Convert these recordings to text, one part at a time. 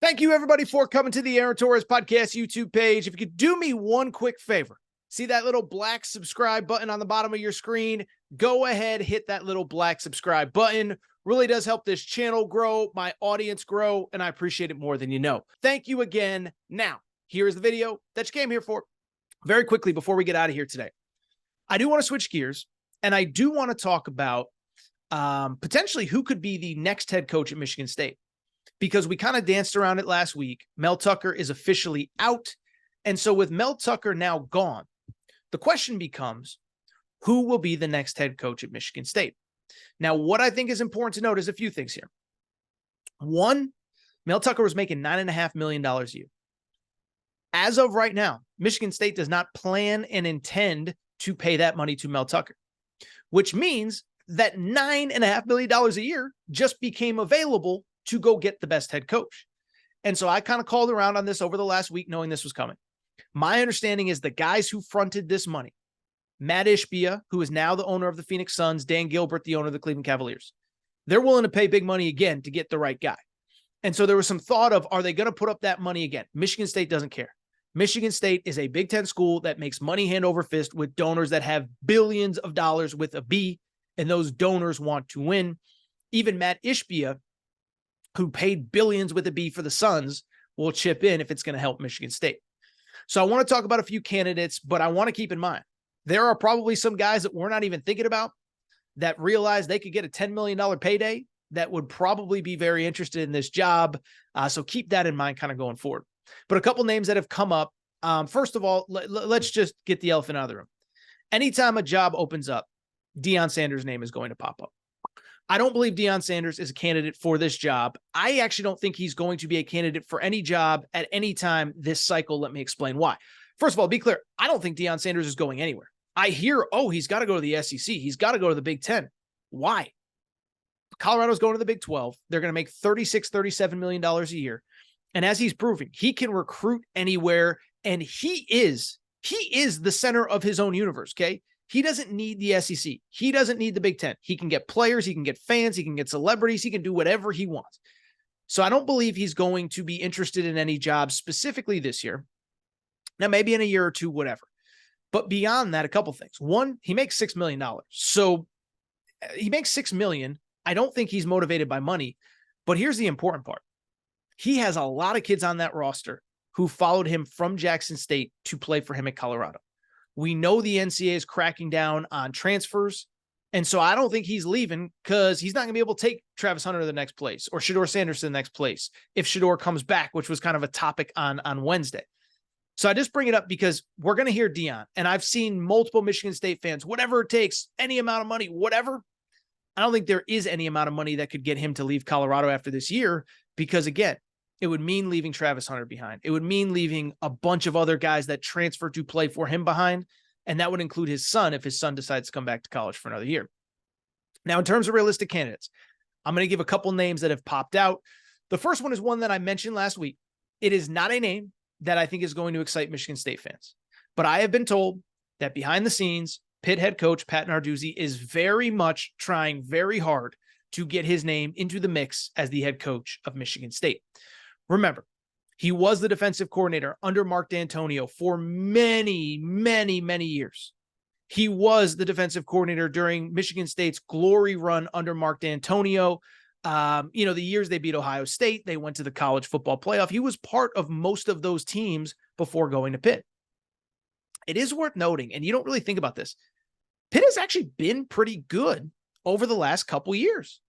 Thank you, everybody, for coming to the Aaron Torres Podcast YouTube page. If you could do me one quick favor, see that little black subscribe button on the bottom of your screen? Go ahead, hit that little black subscribe button. Really does help this channel grow, my audience grow, and I appreciate it more than you know. Thank you again. Now, here's the video that you came here for. Very quickly, before we get out of here today, I do want to switch gears, and I do want to talk about potentially who could be the next head coach at Michigan State. Because we kind of danced around it last week. Mel Tucker is officially out. And so with Mel Tucker now gone, the question becomes, who will be the next head coach at Michigan State? Now, what I think is important to note is a few things here. One, Mel Tucker was making $9.5 million a year. As of right now, Michigan State does not plan and intend to pay that money to Mel Tucker, which means that $9.5 million a year just became available to go get the best head coach. And so I kind of called around on this over the last week, knowing this was coming. My understanding is the guys who fronted this money, Matt Ishbia, who is now the owner of the Phoenix Suns, Dan Gilbert, the owner of the Cleveland Cavaliers, they're willing to pay big money again to get the right guy. And so there was some thought of, are they going to put up that money again? Michigan State doesn't care. Michigan State is a Big Ten school that makes money hand over fist with donors that have billions of dollars with a B, and those donors want to win. Even Matt Ishbia, who paid billions with a B for the Suns, will chip in if it's going to help Michigan State. So I want to talk about a few candidates, but I want to keep in mind, there are probably some guys that we're not even thinking about that realize they could get a $10 million payday that would probably be very interested in this job. So keep that in mind kind of going forward. But a couple names that have come up. First of all, let's just get the elephant out of the room. Anytime a job opens up, Deion Sanders' name is going to pop up. I don't believe Deion Sanders is a candidate for this job. I actually don't think he's going to be a candidate for any job at any time this cycle. Let me explain why. First of all, be clear. I don't think Deion Sanders is going anywhere. I hear, oh, he's got to go to the SEC. He's got to go to the Big Ten. Why? Colorado's going to the Big 12. They're going to make $36, $37 million a year. And as he's proving, he can recruit anywhere. And he is the center of his own universe. Okay. He doesn't need the SEC. He doesn't need the Big Ten. He can get players. He can get fans. He can get celebrities. He can do whatever he wants. So I don't believe he's going to be interested in any job specifically this year. Now, maybe in a year or two, whatever. But beyond that, a couple things. One, he makes $6 million. So he makes $6 million. I don't think he's motivated by money. But here's the important part. He has a lot of kids on that roster who followed him from Jackson State to play for him at Colorado. We know the NCAA is cracking down on transfers. And so I don't think he's leaving because he's not going to be able to take Travis Hunter to the next place or Shedeur Sanders to the next place if Shedeur comes back, which was kind of a topic on Wednesday. So I just bring it up because we're going to hear Deion. And I've seen multiple Michigan State fans, whatever it takes, any amount of money, whatever. I don't think there is any amount of money that could get him to leave Colorado after this year because, again, it would mean leaving Travis Hunter behind. It would mean leaving a bunch of other guys that transfer to play for him behind. And that would include his son if his son decides to come back to college for another year. Now, in terms of realistic candidates, I'm going to give a couple names that have popped out. The first one is one that I mentioned last week. It is not a name that I think is going to excite Michigan State fans. But I have been told that behind the scenes, Pitt head coach Pat Narduzzi is very much trying very hard to get his name into the mix as the head coach of Michigan State. Remember, he was the defensive coordinator under Mark D'Antonio for many, many, many years. He was the defensive coordinator during Michigan State's glory run under Mark D'Antonio. The years they beat Ohio State, they went to the college football playoff. He was part of most of those teams before going to Pitt. It is worth noting, and you don't really think about this, Pitt has actually been pretty good over the last couple years.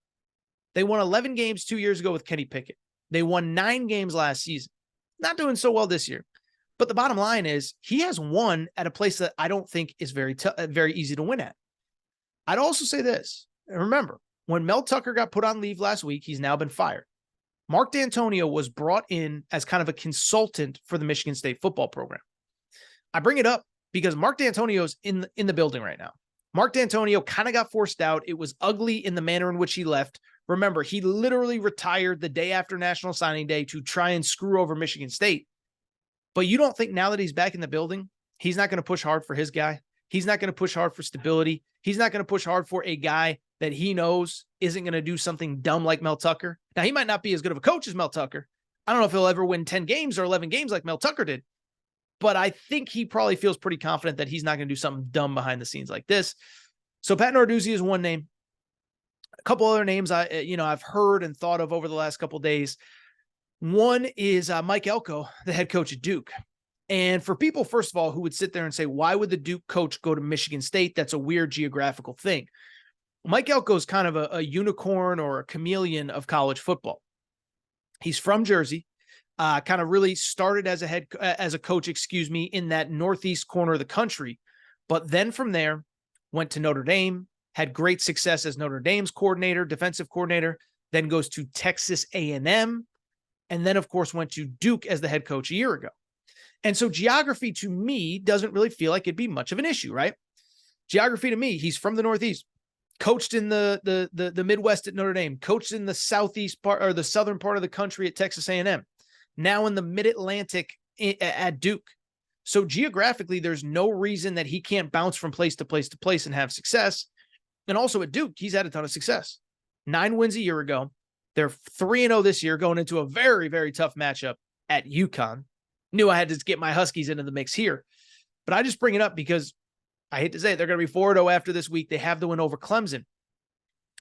They won 11 games 2 years ago with Kenny Pickett. They won 9 games last season. Not doing so well this year. But the bottom line is he has won at a place that I don't think is very easy to win at. I'd also say this. Remember, when Mel Tucker got put on leave last week, he's now been fired. Mark D'Antonio was brought in as kind of a consultant for the Michigan State football program. I bring it up because Mark D'Antonio's in the building right now. Mark D'Antonio kind of got forced out. It was ugly in the manner in which he left. Remember, he literally retired the day after National Signing Day to try and screw over Michigan State. But you don't think now that he's back in the building, he's not going to push hard for his guy? He's not going to push hard for stability. He's not going to push hard for a guy that he knows isn't going to do something dumb like Mel Tucker. Now, he might not be as good of a coach as Mel Tucker. I don't know if he'll ever win 10 games or 11 games like Mel Tucker did, but I think he probably feels pretty confident that he's not going to do something dumb behind the scenes like this. So Pat Narduzzi is one name. A couple other names I've heard and thought of over the last couple of days. One is Mike Elko, the head coach at Duke. And for people, first of all, who would sit there and say, why would the Duke coach go to Michigan State? That's a weird geographical thing. Mike Elko is kind of a unicorn or a chameleon of college football. He's from Jersey, kind of really started as a coach, in that northeast corner of the country. But then from there, went to Notre Dame, had great success as Notre Dame's coordinator, defensive coordinator, then goes to Texas A&M, and then, of course, went to Duke as the head coach a year ago. And so geography to me doesn't really feel like it'd be much of an issue, right? Geography to me, he's from the Northeast, coached in the Midwest at Notre Dame, coached in the southeast part or the southern part of the country at Texas A&M, now in the mid-Atlantic at Duke. So geographically, there's no reason that he can't bounce from place to place to place and have success. And also at Duke, he's had a ton of success. 9 wins a year ago. They're 3-0 this year, going into a very, very tough matchup at UConn. Knew I had to get my Huskies into the mix here. But I just bring it up because I hate to say it, they're going to be 4-0 after this week. They have the win over Clemson.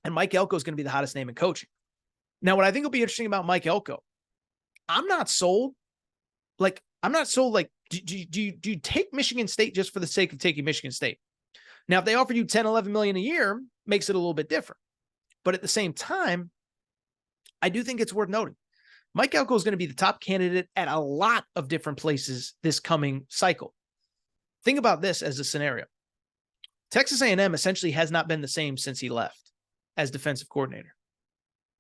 And Mike Elko is going to be the hottest name in coaching. Now, what I think will be interesting about Mike Elko, I'm not sold. Do you take Michigan State just for the sake of taking Michigan State? Now, if they offer you 10, 11 million a year, makes it a little bit different. But at the same time, I do think it's worth noting. Mike Elko is going to be the top candidate at a lot of different places this coming cycle. Think about this as a scenario. Texas A&M essentially has not been the same since he left as defensive coordinator.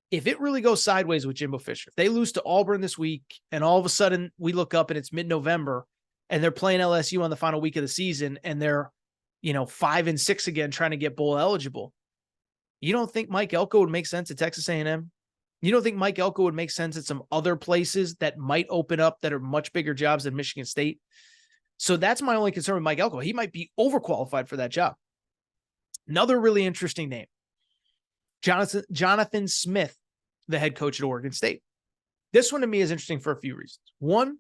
If it really goes sideways with Jimbo Fisher, if they lose to Auburn this week and all of a sudden we look up and it's mid-November and they're playing LSU on the final week of the season and they're, 5-6 again trying to get bowl eligible, you don't think Mike Elko would make sense at Texas A&M? You don't think Mike Elko would make sense at some other places that might open up that are much bigger jobs than Michigan State? So that's my only concern with Mike Elko. He might be overqualified for that job. Another really interesting name, Jonathan Smith, the head coach at Oregon State. This one to me is interesting for a few reasons. One,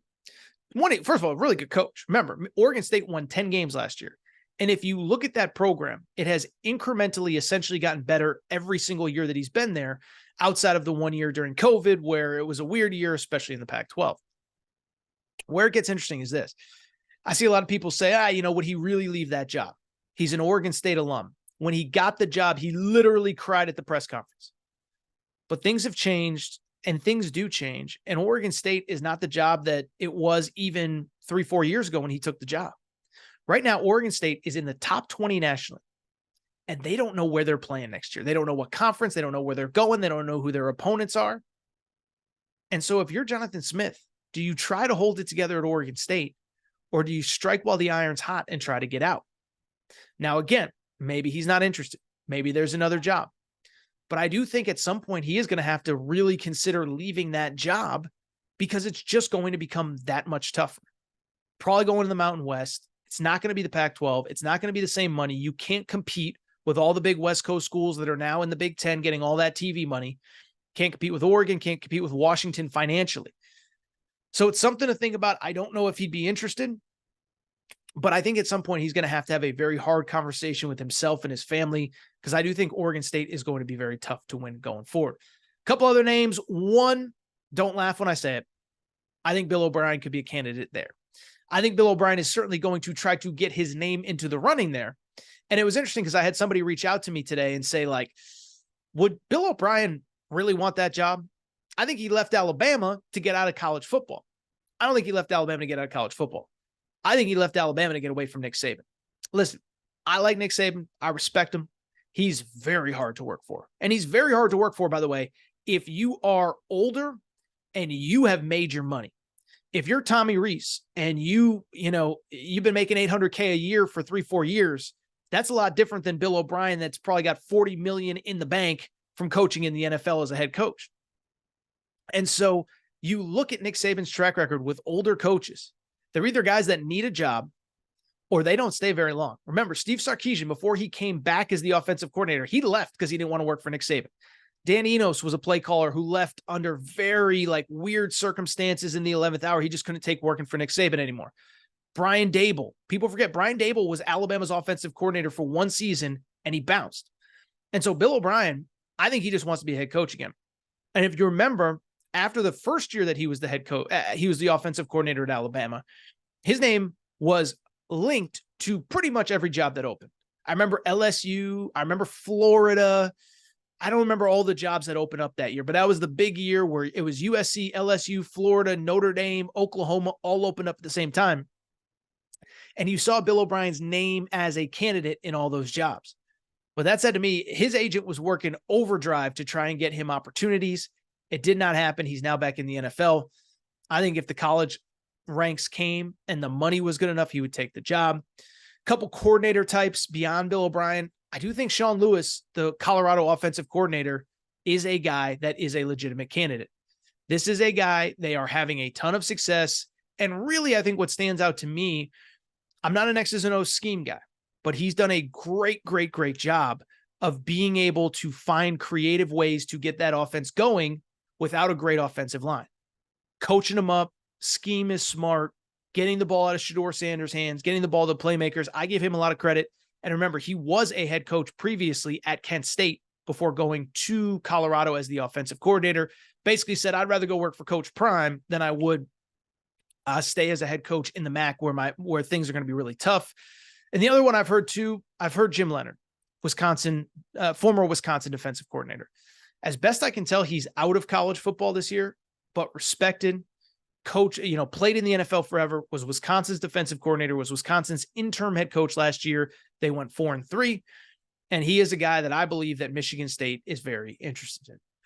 first of all, a really good coach. Remember, Oregon State won 10 games last year. And if you look at that program, it has incrementally essentially gotten better every single year that he's been there, outside of the 1 year during COVID, where it was a weird year, especially in the Pac-12. Where it gets interesting is this. I see a lot of people say, would he really leave that job? He's an Oregon State alum. When he got the job, he literally cried at the press conference. But things have changed, and things do change. And Oregon State is not the job that it was even 3-4 years ago when he took the job. Right now, Oregon State is in the top 20 nationally, and they don't know where they're playing next year. They don't know what conference. They don't know where they're going. They don't know who their opponents are. And so if you're Jonathan Smith, do you try to hold it together at Oregon State, or do you strike while the iron's hot and try to get out? Now, again, maybe he's not interested. Maybe there's another job. But I do think at some point he is going to have to really consider leaving that job because it's just going to become that much tougher. Probably going to the Mountain West. It's not going to be the Pac-12. It's not going to be the same money. You can't compete with all the big West Coast schools that are now in the Big Ten getting all that TV money. Can't compete with Oregon, can't compete with Washington financially. So it's something to think about. I don't know if he'd be interested, but I think at some point he's going to have a very hard conversation with himself and his family, because I do think Oregon State is going to be very tough to win going forward. A couple other names. One, don't laugh when I say it, I think Bill O'Brien could be a candidate there. I think Bill O'Brien is certainly going to try to get his name into the running there. And it was interesting because I had somebody reach out to me today and say, would Bill O'Brien really want that job? I think he left Alabama to get out of college football. I don't think he left Alabama to get out of college football. I think he left Alabama to get away from Nick Saban. Listen, I like Nick Saban. I respect him. He's very hard to work for. And he's very hard to work for, by the way, if you are older and you have made your money. If you're Tommy Rees and you've been making $800K a year for 3-4 years, that's a lot different than Bill O'Brien that's probably got $40 million in the bank from coaching in the NFL as a head coach. And so you look at Nick Saban's track record with older coaches. They're either guys that need a job or they don't stay very long. Remember, Steve Sarkisian, before he came back as the offensive coordinator, he left because he didn't want to work for Nick Saban. Dan Enos was a play caller who left under very weird circumstances in the 11th hour. He just couldn't take working for Nick Saban anymore. Brian Dable. People forget Brian Dable was Alabama's offensive coordinator for one season and he bounced. And so Bill O'Brien, I think he just wants to be a head coach again. And if you remember, after the first year that he was the head coach, he was the offensive coordinator at Alabama. His name was linked to pretty much every job that opened. I remember LSU. I remember Florida. I don't remember all the jobs that opened up that year, but that was the big year where it was USC, LSU, Florida, Notre Dame, Oklahoma, all opened up at the same time. And you saw Bill O'Brien's name as a candidate in all those jobs. But that said to me, his agent was working overdrive to try and get him opportunities. It did not happen. He's now back in the NFL. I think if the college ranks came and the money was good enough, he would take the job. A couple coordinator types beyond Bill O'Brien. I do think Sean Lewis, the Colorado offensive coordinator, is a guy that is a legitimate candidate. This is a guy, they are having a ton of success. And really, I think what stands out to me, I'm not an X's and O's scheme guy, but he's done a great job of being able to find creative ways to get that offense going without a great offensive line. Coaching them up, scheme is smart, getting the ball out of Shedeur Sanders' hands, getting the ball to playmakers. I give him a lot of credit. And remember, he was a head coach previously at Kent State before going to Colorado as the offensive coordinator. Basically said, I'd rather go work for Coach Prime than I would stay as a head coach in the MAC where things are going to be really tough. And the other one I've heard too, I've heard Jim Leonard, former Wisconsin defensive coordinator. As best I can tell, he's out of college football this year, but respected coach, played in the NFL forever, was Wisconsin's defensive coordinator, was Wisconsin's interim head coach last year. They went 4-3. And he is a guy that I believe that Michigan State is very interested in.